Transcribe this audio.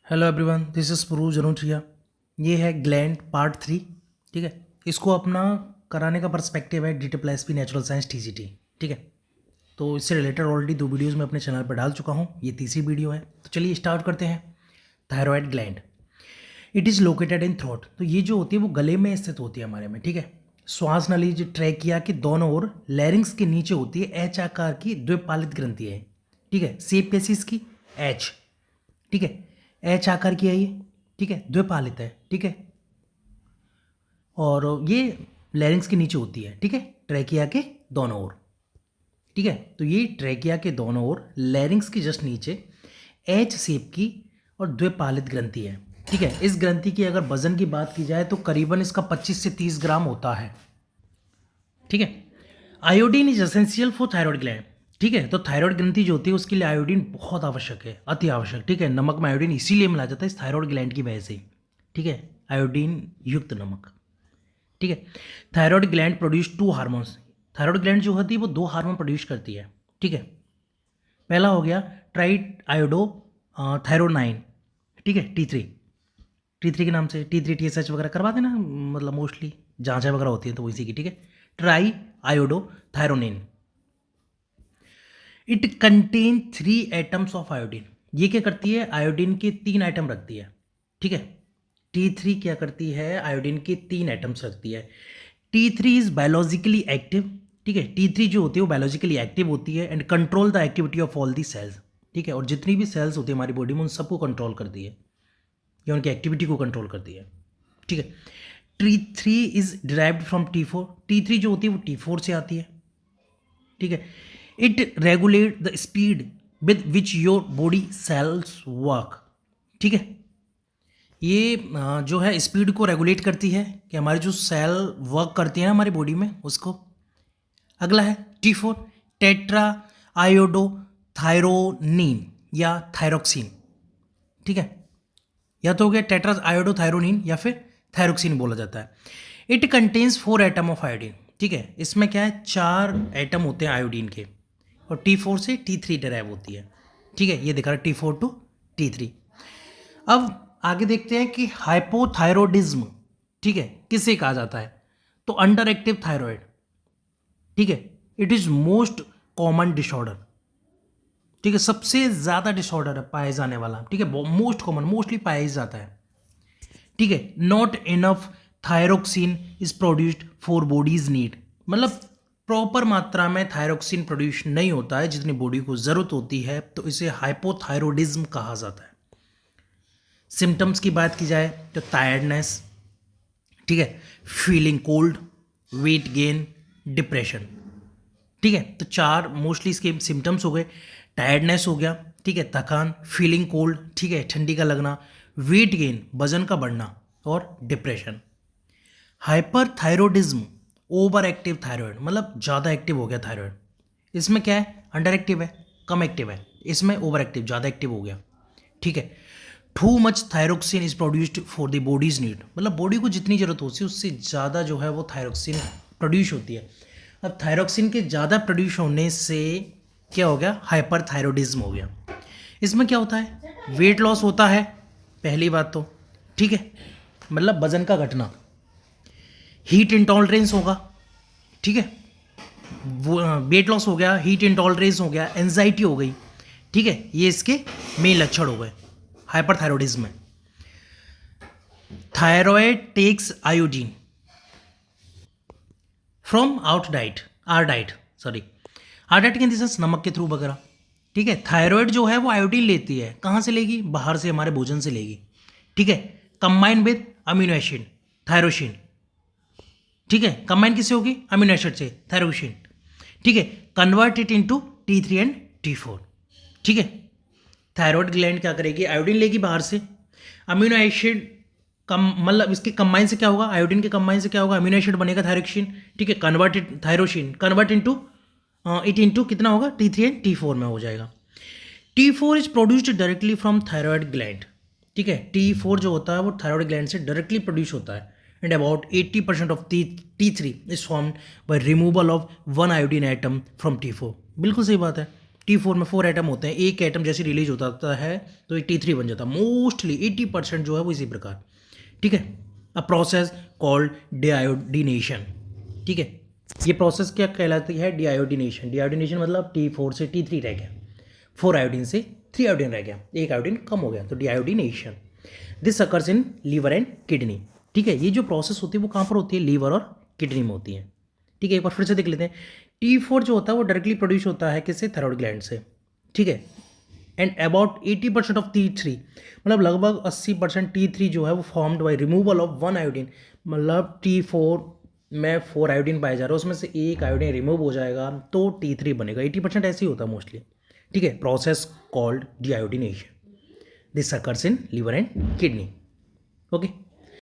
Hello everyone, this is पुरू जरूठिया। ये है ग्लैंड पार्ट 3। ठीक है, इसको अपना कराने का पर्सपेक्टिव है DSSP नेचुरल साइंस TCT। ठीक है, तो इससे रिलेटेड ऑलरेडी 2 वीडियोज़ मैं अपने चैनल पर डाल चुका हूँ। ये तीसरी वीडियो है, तो चलिए स्टार्ट करते हैं। Thyroid gland, it is located in throat. तो ये जो होती है वो गले में स्थित होती है हमारे में। ठीक है, श्वास नली जो ट्रैकिया के दोनों ओर लैरिंग्स के नीचे होती है एच आकार की द्विपालित ग्रंथि है। ठीक है, शेप कैसी इसकी एच। ठीक है, एच आकार की है ये। ठीक है, द्विपालित है। ठीक है, और ये लैरिंग्स के नीचे होती है। ठीक है, ट्रैकिया के दोनों ओर। ठीक है, तो ये ट्रैकिया के दोनों ओर लैरिंग्स के जस्ट नीचे एच शेप की और द्विपालित ग्रंथि है। ठीक है, इस ग्रंथि की अगर वजन की बात की जाए तो करीबन इसका 25 से 30 ग्राम होता है। ठीक है, iodine is essential for thyroid gland. ठीक है, तो थायराइड ग्रंथि जो होती है उसके लिए आयोडीन बहुत आवश्यक है, अति आवश्यक। ठीक है, नमक में आयोडीन इसीलिए मिलाया जाता है इस थायराइड ग्लैंड की वजह से। ठीक है, आयोडीन युक्त नमक। ठीक है, thyroid gland produce 2 hormones. Thyroid gland जो होती है वो 2 हार्मोन प्रोड्यूस करती है। ठीक है, पहला हो गया ट्राई आयोडो थायरोनाइन। ठीक है, T3 के नाम से T3 TSH वगैरह करवा देना, मतलब मोस्टली जांचें वगैरह होती है तो इसी की। ठीक है, triiodothyronine. It contain 3 atoms of iodine. ये क्या करती है, आयोडीन के 3 आइटम रखती है। ठीक है, T3 क्या करती है, आयोडीन के 3 एटम्स रखती है। T3 is biologically active. ठीक है, T3 जो होती है वो बायोलॉजिकली एक्टिव होती है and control the activity of all the cells. ठीक है, और जितनी भी सेल्स होती है हमारी बॉडी में उन सबको कंट्रोल करती है या उनकी एक्टिविटी को कंट्रोल करती है। ठीक है, T3 is derived from T4। T3 जो होती है वो T4 से आती है। ठीक है, it regulate the speed with which your body cells work. ठीक है, ये जो है स्पीड को रेगुलेट करती है कि हमारी जो सेल वर्क करती है ना हमारी बॉडी में उसको। अगला है T4, टेट्रा आयोडो थायरोनिन या थायरोक्सिन। ठीक है, या तो हो गया टेट्रा आयोडो थायरोनिन या फिर थायरोक्सिन बोला जाता है। It contains 4 atom of iodine. ठीक है, इसमें क्या है, 4 एटम होते हैं आयोडीन के और T4 से T3 डराइव होती है। ठीक है, ये दिखा रहा है T4 टू T3। अब आगे देखते हैं कि हाइपोथायरॉयडिज्म, ठीक है, किसे कहा जाता है, तो अंडर एक्टिव थायराइड। ठीक है, it is most common disorder. ठीक है, सबसे ज्यादा डिसऑर्डर है पाए जाने वाला। ठीक है, मोस्ट कॉमन, मोस्टली पाया ही जाता है। ठीक है, not enough thyroxine is produced for bodies need. मतलब प्रॉपर मात्रा में थायरोक्सिन प्रोड्यूस नहीं होता है जितनी बॉडी को जरूरत होती है, तो इसे हाइपोथायरॉयडिज्म कहा जाता है। सिम्टम्स की बात की जाए तो टायर्डनेस, ठीक है, feeling cold, weight gain, depression. ठीक है, तो 4 मोस्टली इसके सिम्टम्स हो गए। टायर्डनेस हो गया, ठीक है, थकान, फीलिंग कोल्ड, ठीक है, ठंडी का लगना, वेट गेन, वजन का बढ़ना, और depression. Hyperthyroidism, over active thyroid, मतलब ज़्यादा एक्टिव हो गया थायराइड। इसमें क्या है, अंडर एक्टिव है, कम एक्टिव है। इसमें ओवर एक्टिव, ज़्यादा एक्टिव हो गया। ठीक है, too much thyroxine is produced for the bodies need. मतलब बॉडी को जितनी जरूरत होती है उससे ज़्यादा जो है वो थायरोक्सिन प्रोड्यूस होती है। अब थायरोक्सिन के ज़्यादा प्रोड्यूस होने से क्या हो गया, हाइपरथायरॉयडिज्म हो गया। इसमें क्या होता है, वेट लॉस होता है पहली बात तो। ठीक है, मतलब वजन का घटना। हीट इंटॉलरेंस होगा। ठीक है, वो वेट लॉस हो गया, हीट इंटॉलरेंस हो गया, एंजाइटी हो गई। ठीक है, ये इसके मेन लक्षण हो गए हाइपरथायरॉयडिज्म में। Thyroid takes iodine from out diet, our diet, sorry, our diet के सेंस नमक के थ्रू वगैरह। ठीक है, थायराइड जो है वो आयोडीन लेती है, कहाँ से लेगी, बाहर से, हमारे भोजन से लेगी। ठीक है, combine with amino acid thyroxine. ठीक है, कंबाइन किससे होगी, अमीनो एसिड से, थायरोसिन। ठीक है, convert it into T3 and T4। ठीक है, थायराइड ग्लैंड क्या करेगी, आयोडीन लेगी बाहर से, अमीनो एसिड कम, मतलब इसके कंबाइन से क्या होगा, आयोडीन के कंबाइन से क्या होगा, अमीनो एसिड बनेगा थायरोक्सिन। ठीक है, converted thyroxine, convert into it into कितना होगा, T3 एंड T4 में हो जाएगा। T4 is produced directly from thyroid gland. ठीक है, T4 जो होता है वो थायराइड ग्लैंड से डायरेक्टली प्रोड्यूस होता है and about 80% of T3 is formed by removal of 1 iodine atom from T4। बिल्कुल सही बात है, T4 में 4 एटम होते हैं, एक एटम जैसे रिलीज होता है तो ये T3 बन जाता है। मोस्टली 80% जो है वो इसी प्रकार, ठीक है। अ प्रोसेस कॉल्ड डिआयोडीनेशन, ठीक है। ये प्रोसेस क्या कहलाती है? डिआयोडीनेशन। डिआयोडीनेशन मतलब T4 से T3 रह गया, 4 आयोडीन से 3 आयोडीन रह गया, एक आयोडीन कम हो गया, तो deiodination. This occurs in liver and kidney, ठीक है। ये जो प्रोसेस होती है वो कहाँ पर होती है? लीवर और किडनी में होती है, ठीक है। एक बार फिर से देख लेते हैं। T4 जो होता है वो डायरेक्टली प्रोड्यूस होता है किससे? थायराइड ग्लैंड से, ठीक है। एंड अबाउट 80% ऑफ T3, मतलब लगभग 80% T3 जो है वो formed by removal of 1 iodine, मतलब T4 में 4 आयोडीन पाए जा रहे हैं, उसमें से एक आयोडीन रिमूव हो जाएगा तो T3 बनेगा। 80% ऐसे ही होता है मोस्टली, ठीक है। Process called deiodination, this occurs in liver and kidney, okay.